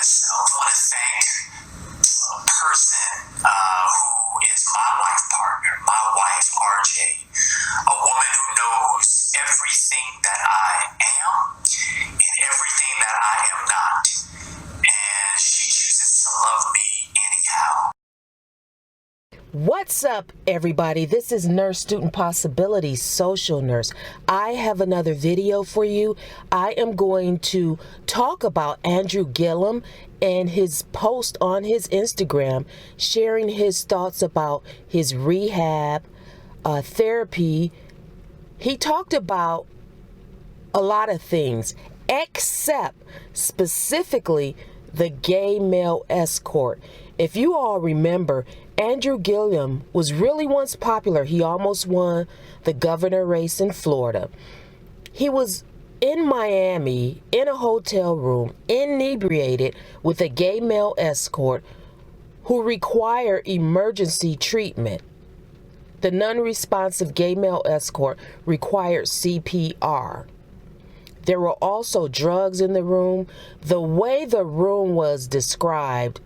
myself. I want to thank a person who is my life partner, my wife, RJ, a woman who knows everything that I am and everything that I am not. And she chooses to love me anyhow. What's up, everybody? This is Nurse Student Possibility, Social Nurse. I have another video for you. I am going to talk about Andrew GILLUM and his post on his Instagram, sharing his thoughts about his rehab, therapy. He talked about a lot of things, except specifically the gay male escort. If you all remember, Andrew GILLUM was really once popular. He almost won the governor race in Florida. He was in Miami in a hotel room, inebriated, with a gay male escort who required emergency treatment. The non-responsive gay male escort required CPR. There were also drugs in the room. The way the room was described,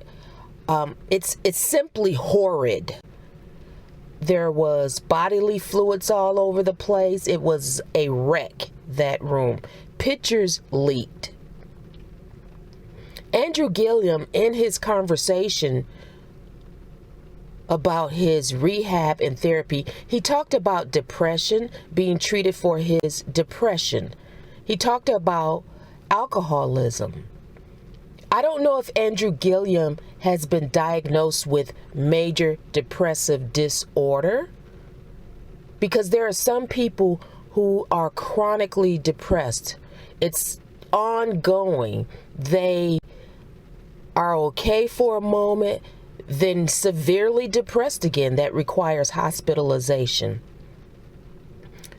it's simply horrid. There was bodily fluids all over the place. It was a wreck, that room. Pictures leaked. Andrew GILLUM, in his conversation about his rehab and therapy, he talked about depression, being treated for his depression. He talked about alcoholism. I don't know if Andrew GILLUM has been diagnosed with major depressive disorder, because there are some people who are chronically depressed. It's ongoing. They are okay for a moment, then severely depressed again. That requires hospitalization.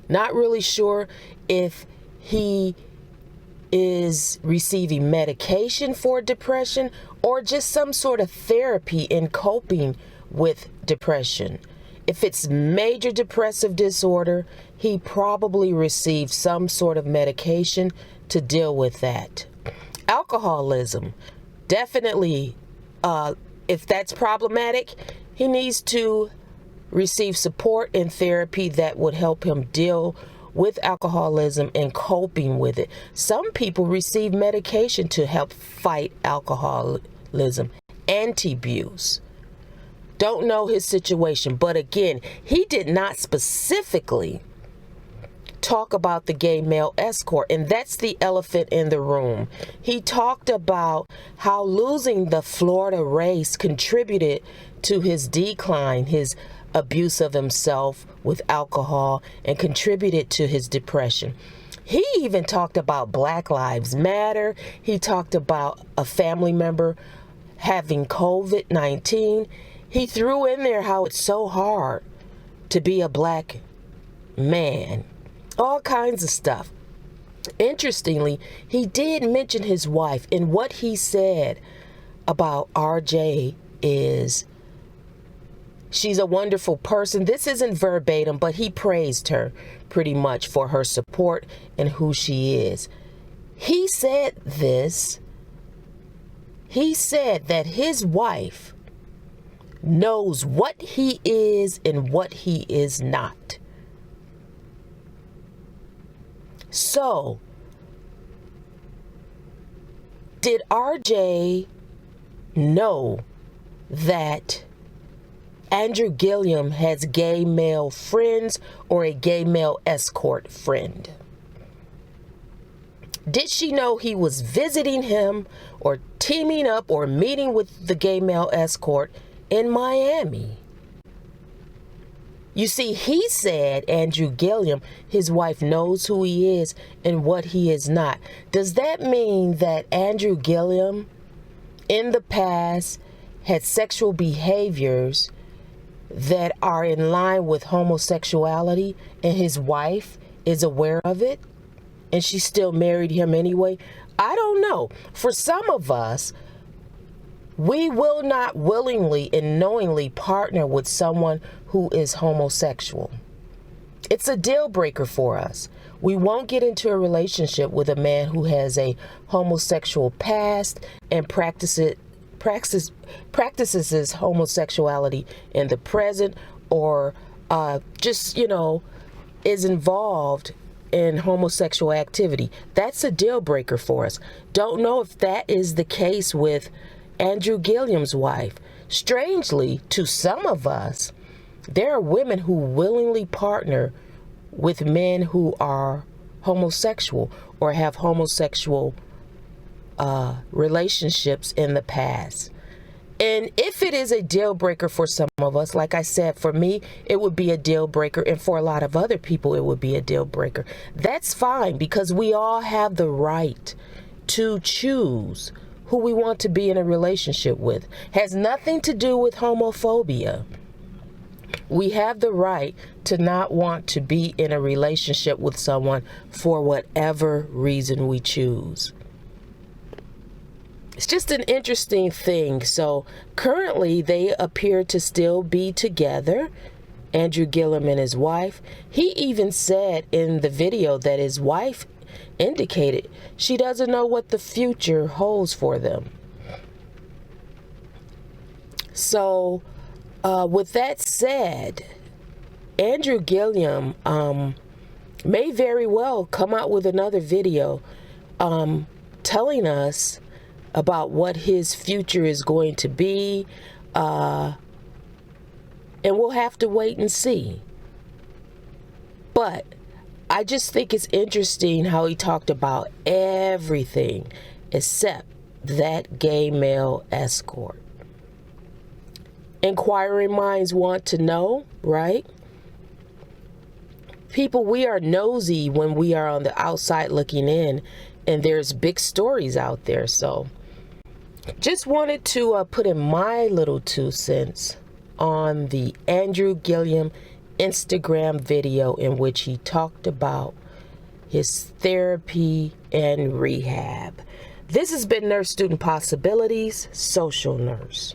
Not really sure if he is receiving medication for depression or just some sort of therapy in coping with depression. If it's major depressive disorder, he probably received some sort of medication to deal with that. Alcoholism, definitely, if that's problematic, he needs to receive support and therapy that would help him deal with alcoholism and coping with it. Some people receive medication to help fight alcoholism, anti-abuse. Don't know his situation, but again, he did not specifically talk about the gay male escort, and that's the elephant in the room. He talked about how losing the Florida race contributed to his decline, his abuse of himself with alcohol, and contributed to his depression. He even talked about Black Lives Matter. He talked about a family member having COVID-19. He threw in there how it's so hard to be a black man. All kinds of stuff. Interestingly, he did mention his wife, and what he said about RJ is she's a wonderful person. This isn't verbatim, but he praised her pretty much for her support and who she is. He said this. He said that his wife knows what he is and what he is not. So, did RJ know that Andrew GILLUM has gay male friends or a gay male escort friend? Did she know he was visiting him or teaming up or meeting with the gay male escort in Miami? You see, he said, Andrew GILLUM, his wife knows who he is and what he is not. Does that mean that Andrew GILLUM in the past had sexual behaviors that are in line with homosexuality, and his wife is aware of it and she still married him anyway? I don't know. For some of us, we will not willingly and knowingly partner with someone who is homosexual. It's a deal breaker for us. We won't get into a relationship with a man who has a homosexual past and practices his homosexuality in the present, or just, is involved in homosexual activity. That's a deal breaker for us. Don't know if that is the case with Andrew Gillum's wife. Strangely, to some of us, there are women who willingly partner with men who are homosexual or have homosexual relationships in the past. And if it is a deal breaker for some of us, like I said, for me, it would be a deal breaker. And for a lot of other people, it would be a deal breaker. That's fine, because we all have the right to choose who we want to be in a relationship with. Has nothing to do with homophobia. We have the right to not want to be in a relationship with someone for whatever reason we choose. It's just an interesting thing. So currently they appear to still be together, Andrew Gillum and his wife. He even said in the video that his wife indicated she doesn't know what the future holds for them. So with that said, Andrew Gillum may very well come out with another video telling us about what his future is going to be, and we'll have to wait and see. But I just think it's interesting how he talked about everything except that gay male escort. Inquiring minds want to know, right? People, we are nosy when we are on the outside looking in, and there's big stories out there. So just wanted to put in my little 2 cents on the Andrew Gillum Instagram video in which he talked about his therapy and rehab. This has been Nurse Student Possibilities, Social Nurse.